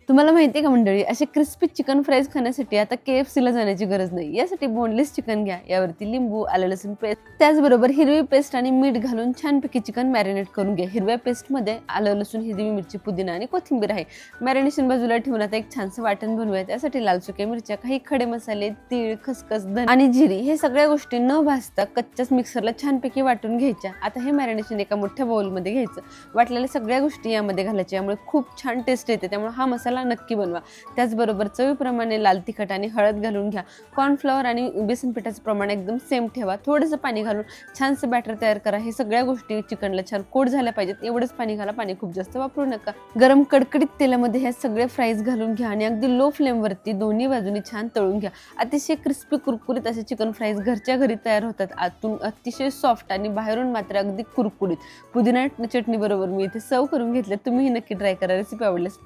तुम्हाला माहिती आहे का मंडळी, असे क्रिस्पी चिकन फ्राईज खाण्यासाठी आता KFCला जाण्याची गरज नाही. यासाठी बोनलेस चिकन घ्या. यावरती लिंबू, आलं लसूण पेस्ट, त्याचबरोबर हिरवी पेस्ट आणि मीठ घालून छानपैकी चिकन मॅरिनेट करून घ्या. हिरव्या पेस्टमध्ये आलं लसूण, हिरवी मिरची, पुदिना आणि कोथिंबीर आहे. मॅरिनेशन बाजूला ठेवून आता एक छानसं वाटण बनवूया. त्यासाठी लाल सुक्या मिरच्या, काही खडे मसाले, तीळ, खसखस, धने आणि जिरी हे सगळ्या गोष्टी न भाजता कच्च्याच मिक्सरला छानपैकी वाटून घ्यायच्या. आता हे मॅरिनेशन एका मोठ्या बाउलमध्ये घ्यायचं. वाटलेल्या सगळ्या गोष्टी यामध्ये घालायच्या. यामुळे खूप छान टेस्ट येते. त्यामुळे हा मसाला नक्की बनवा. त्याचबरोबर चवीप्रमाणे लाल तिखट आणि हळद घालून घ्या. कॉर्नफ्लॉवर आणि बेसन पिठाचं प्रमाण एकदम सेम ठेवा. थोडंसं पाणी घालून छानसं बॅटर तयार करा. हे सगळ्या गोष्टी चिकनला छान कोट झाल्या पाहिजेत. एवढंच पाणी घाला, पाणी खूप जास्त वापरू नका. गरम कडकडीत तेलामध्ये ह्या सगळे फ्राईज घालून घ्या आणि अगदी लो फ्लेमवरती दोन्ही बाजूनी छान तळून घ्या. अतिशय क्रिस्पी कुरकुरीत असे चिकन फ्राईज घरच्या घरी तयार होतात. आतून अतिशय सॉफ्ट आणि बाहेरून मात्र अगदी कुरकुरीत. पुदिना चटणी बरोबर मी इथे सर्व करून घेतले. तुम्हीही नक्की ट्राय करा. रेसिपी आवडल्यास